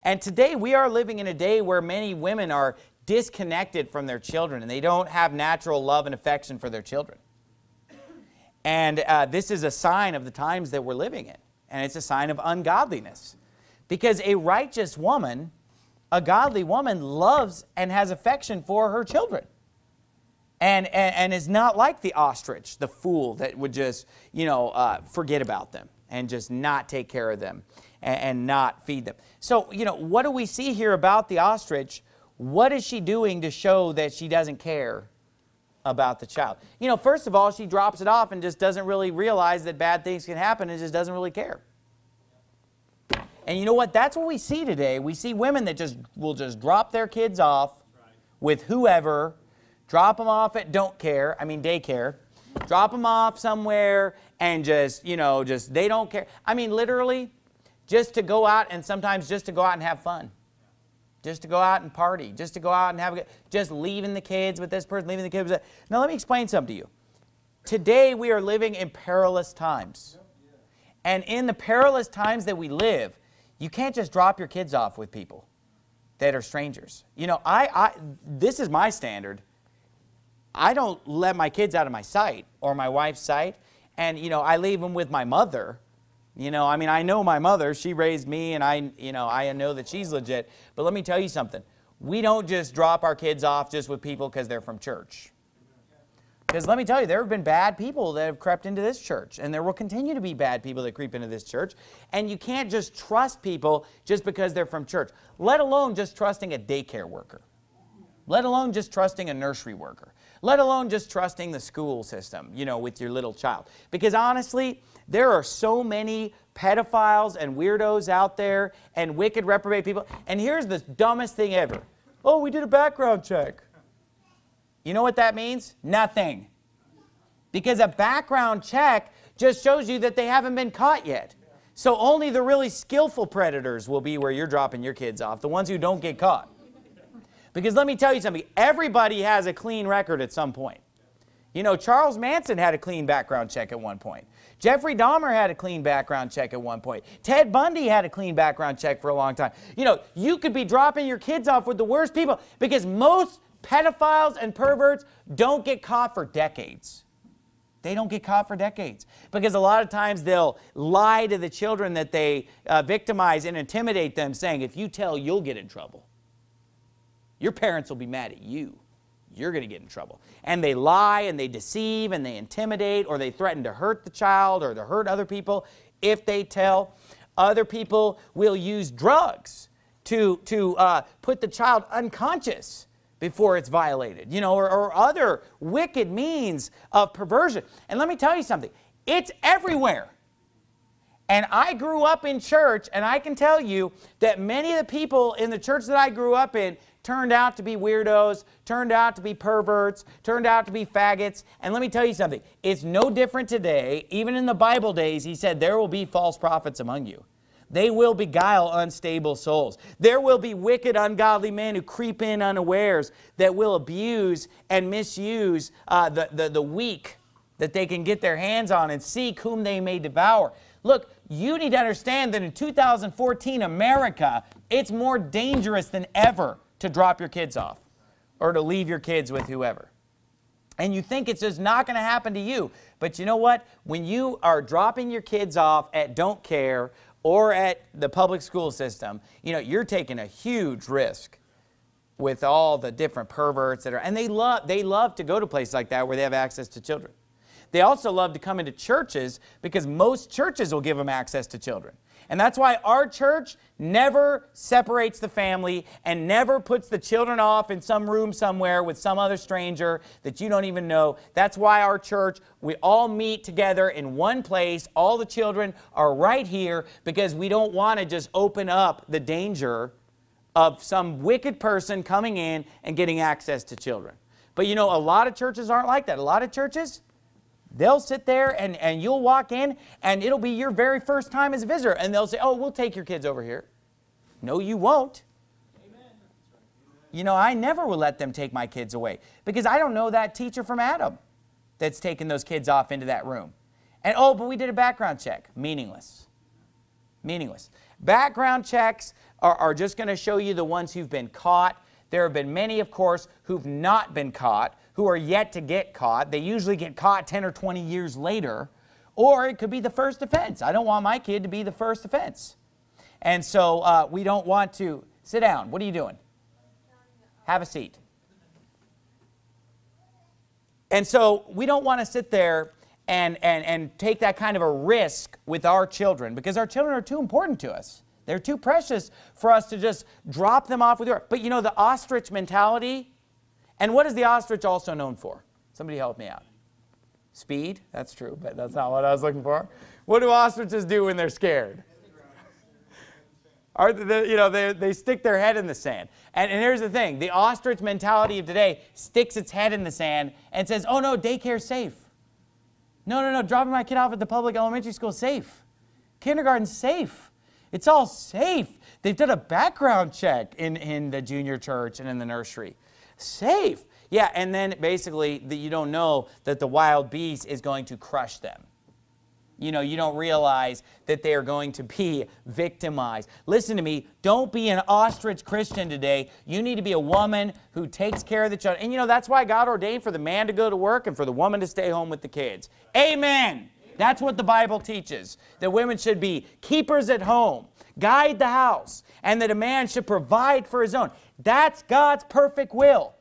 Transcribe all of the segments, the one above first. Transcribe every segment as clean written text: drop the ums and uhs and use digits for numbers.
And today we are living in a day where many women are disconnected from their children, and they don't have natural love and affection for their children. And this is a sign of the times that we're living in. And it's a sign of ungodliness. Because a righteous woman, a godly woman, loves and has affection for her children. And is not like the ostrich, the fool that would just, forget about them and just not take care of them and not feed them. So, what do we see here about the ostrich? What is she doing to show that she doesn't care about the child? First of all, she drops it off and just doesn't really realize that bad things can happen and just doesn't really care. And you know what? That's what we see today. We see women that will just drop their kids off with whoever, drop them off at daycare, drop them off somewhere and just they don't care. I mean, literally, just to go out and sometimes just to go out and have fun. Just to go out and party, just to go out and have just leaving the kids with this person, leaving the kids with that. Now, let me explain something to you. Today, we are living in perilous times. And in the perilous times that we live, you can't just drop your kids off with people that are strangers. This is my standard. I don't let my kids out of my sight or my wife's sight. And, I leave them with my mother. I know my mother. She raised me, and I know that she's legit. But let me tell you something. We don't just drop our kids off just with people because they're from church. Because let me tell you, there have been bad people that have crept into this church, and there will continue to be bad people that creep into this church. And you can't just trust people just because they're from church, let alone just trusting a daycare worker, let alone just trusting a nursery worker, let alone just trusting the school system, with your little child. Because honestly, there are so many pedophiles and weirdos out there and wicked reprobate people. And here's the dumbest thing ever. Oh, we did a background check. You know what that means? Nothing. Because a background check just shows you that they haven't been caught yet. So only the really skillful predators will be where you're dropping your kids off, the ones who don't get caught. Because let me tell you something, everybody has a clean record at some point. Charles Manson had a clean background check at one point. Jeffrey Dahmer had a clean background check at one point. Ted Bundy had a clean background check for a long time. You could be dropping your kids off with the worst people because most pedophiles and perverts don't get caught for decades. They don't get caught for decades because a lot of times they'll lie to the children that they victimize and intimidate them, saying, if you tell, you'll get in trouble. Your parents will be mad at you. You're going to get in trouble. And they lie and they deceive and they intimidate, or they threaten to hurt the child or to hurt other people if they tell. Other people will use drugs to put the child unconscious before it's violated, or other wicked means of perversion. And let me tell you something. It's everywhere. And I grew up in church, and I can tell you that many of the people in the church that I grew up in turned out to be weirdos, turned out to be perverts, turned out to be faggots. And let me tell you something. It's no different today. Even in the Bible days, he said, there will be false prophets among you. They will beguile unstable souls. There will be wicked, ungodly men who creep in unawares that will abuse and misuse the weak that they can get their hands on and seek whom they may devour. Look, you need to understand that in 2014 America, it's more dangerous than ever to drop your kids off or to leave your kids with whoever. And you think it's just not going to happen to you. But you know what? When you are dropping your kids off at Don't Care or at the public school system, you're taking a huge risk with all the different perverts that are, and they love to go to places like that where they have access to children. They also love to come into churches because most churches will give them access to children. And that's why our church never separates the family and never puts the children off in some room somewhere with some other stranger that you don't even know. That's why our church, we all meet together in one place. All the children are right here because we don't want to just open up the danger of some wicked person coming in and getting access to children. But a lot of churches aren't like that. A lot of churches, they'll sit there and you'll walk in and it'll be your very first time as a visitor. And they'll say, oh, we'll take your kids over here. No, you won't. Amen. I never will let them take my kids away because I don't know that teacher from Adam that's taking those kids off into that room. And, oh, but we did a background check. Meaningless. Meaningless. Background checks are just going to show you the ones who've been caught. There have been many, of course, who've not been caught, who are yet to get caught. They usually get caught 10 or 20 years later, or it could be the first offense. I don't want my kid to be the first offense. And so we don't want to... Sit down. What are you doing? Have a seat. And so we don't want to sit there and take that kind of a risk with our children, because our children are too important to us. They're too precious for us to just drop them off with your... But you know, the ostrich mentality, and what is the ostrich also known for? Somebody help me out. Speed? That's true, but that's not what I was looking for. What do ostriches do when they're scared? They stick their head in the sand. And here's the thing. The ostrich mentality of today sticks its head in the sand and says, oh, no, daycare's safe. No, dropping my kid off at the public elementary school is safe. Kindergarten's safe. It's all safe. They've done a background check in the junior church and in the nursery. Safe. Yeah, and then basically you don't know that the wild beast is going to crush them. You know, you don't realize that they are going to be victimized. Listen to me. Don't be an ostrich Christian today. You need to be a woman who takes care of the child. And you know, that's why God ordained for the man to go to work and for the woman to stay home with the kids. Amen. That's what the Bible teaches. That women should be keepers at home, guide the house, and that a man should provide for his own. That's God's perfect will.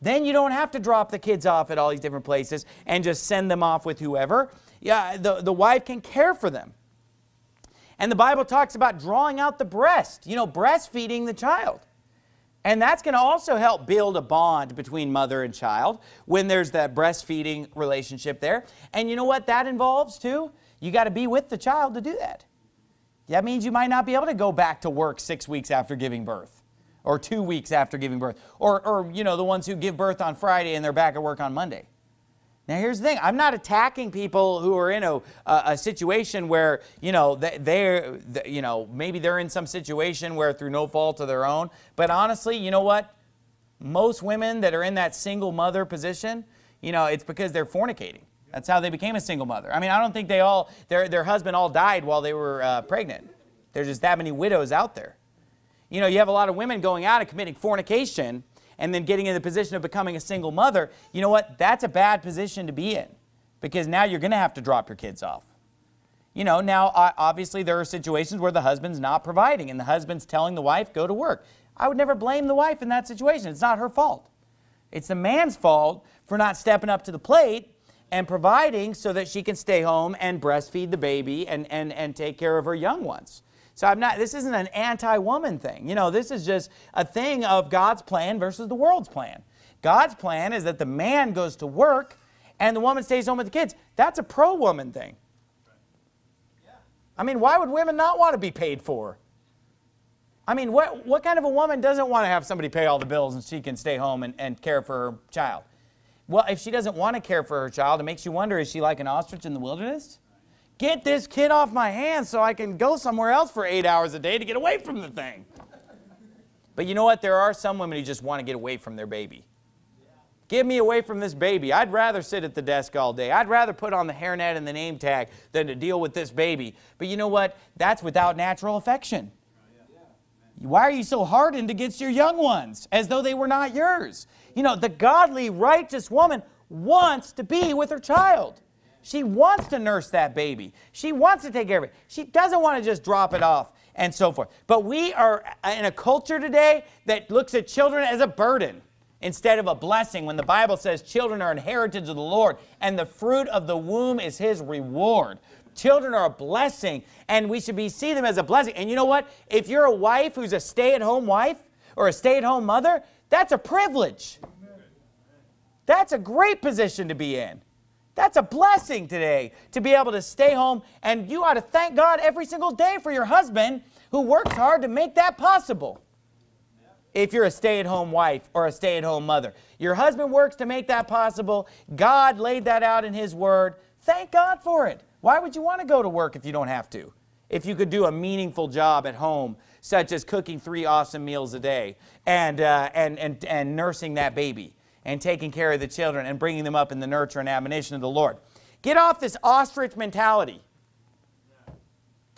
Then you don't have to drop the kids off at all these different places and just send them off with whoever. Yeah, the wife can care for them. And the Bible talks about drawing out the breast, you know, breastfeeding the child. And that's going to also help build a bond between mother and child when there's that breastfeeding relationship there. And you know what that involves too? You got to be with the child to do that. That means you might not be able to go back to work 6 weeks after giving birth, or 2 weeks after giving birth, or you know, the ones who give birth on Friday and they're back at work on Monday. Now, here's the thing. I'm not attacking people who are in a situation where, you know, maybe they're in some situation where through no fault of their own. But honestly, you know what? Most women that are in that single mother position, you know, it's because they're fornicating. That's how they became a single mother. I mean, I don't think their husband all died while they were pregnant. There's just that many widows out there. You know, you have a lot of women going out and committing fornication and then getting in the position of becoming a single mother. You know what? That's a bad position to be in, because now you're going to have to drop your kids off. You know, now obviously there are situations where the husband's not providing and the husband's telling the wife, go to work. I would never blame the wife in that situation. It's not her fault. It's the man's fault for not stepping up to the plate and providing so that she can stay home and breastfeed the baby and take care of her young ones. So this isn't an anti-woman thing. You know, this is just a thing of God's plan versus the world's plan. God's plan is that the man goes to work and the woman stays home with the kids. That's a pro-woman thing. I mean, why would women not want to be paid for? I mean, what kind of a woman doesn't want to have somebody pay all the bills and she can stay home and care for her child? Well, if she doesn't want to care for her child, it makes you wonder, is she like an ostrich in the wilderness? Get this kid off my hands so I can go somewhere else for 8 hours a day to get away from the thing. But you know what? There are some women who just want to get away from their baby. Get me away from this baby. I'd rather sit at the desk all day. I'd rather put on the hairnet and the name tag than to deal with this baby. But you know what? That's without natural affection. Why are you so hardened against your young ones as though they were not yours? You know, the godly, righteous woman wants to be with her child. She wants to nurse that baby. She wants to take care of it. She doesn't want to just drop it off and so forth. But we are in a culture today that looks at children as a burden instead of a blessing, when the Bible says children are an heritage of the Lord and the fruit of the womb is His reward. Children are a blessing, and we should see them as a blessing. And you know what? If you're a wife who's a stay-at-home wife or a stay-at-home mother, that's a privilege. That's a great position to be in. That's a blessing today, to be able to stay home, and you ought to thank God every single day for your husband who works hard to make that possible. If you're a stay-at-home wife or a stay-at-home mother, your husband works to make that possible. God laid that out in His Word. Thank God for it. Why would you want to go to work if you don't have to? If you could do a meaningful job at home, such as cooking 3 awesome meals a day and nursing that baby, and taking care of the children and bringing them up in the nurture and admonition of the Lord. Get off this ostrich mentality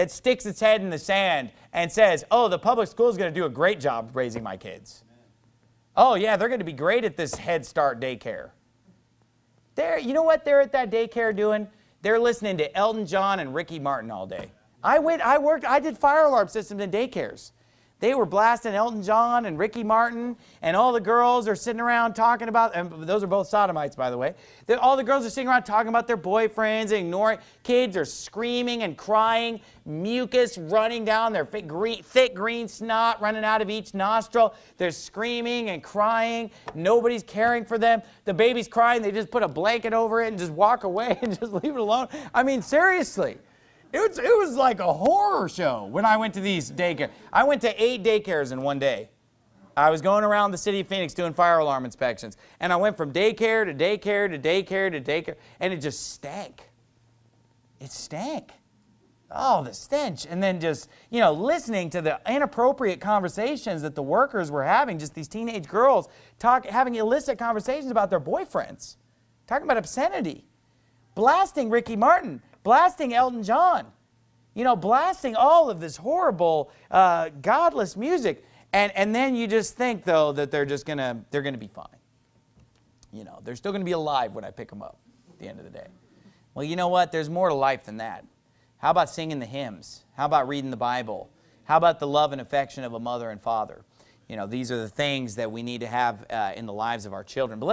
that sticks its head in the sand and says, oh, the public school is going to do a great job raising my kids. Oh, yeah, they're going to be great at this Head Start daycare. You know what they're at that daycare doing? They're listening to Elton John and Ricky Martin all day. I did fire alarm systems in daycares. They were blasting Elton John and Ricky Martin, and all the girls are sitting around talking about, and those are both sodomites, by the way. All the girls are sitting around talking about their boyfriends and ignoring. Kids are screaming and crying, mucus running down their thick green snot running out of each nostril. They're screaming and crying. Nobody's caring for them. The baby's crying. They just put a blanket over it and just walk away and just leave it alone. I mean, seriously. It was like a horror show when I went to these daycares. I went to 8 daycares in one day. I was going around the city of Phoenix doing fire alarm inspections. And I went from daycare to daycare to daycare to daycare. And it just stank. It stank. Oh, the stench. And then just, listening to the inappropriate conversations that the workers were having, just these teenage girls having illicit conversations about their boyfriends. Talking about obscenity. Blasting Ricky Martin. Blasting Elton John, blasting all of this horrible, godless music. And then you just think, though, that they're going to be fine. They're still going to be alive when I pick them up at the end of the day. Well, you know what? There's more to life than that. How about singing the hymns? How about reading the Bible? How about the love and affection of a mother and father? These are the things that we need to have in the lives of our children. But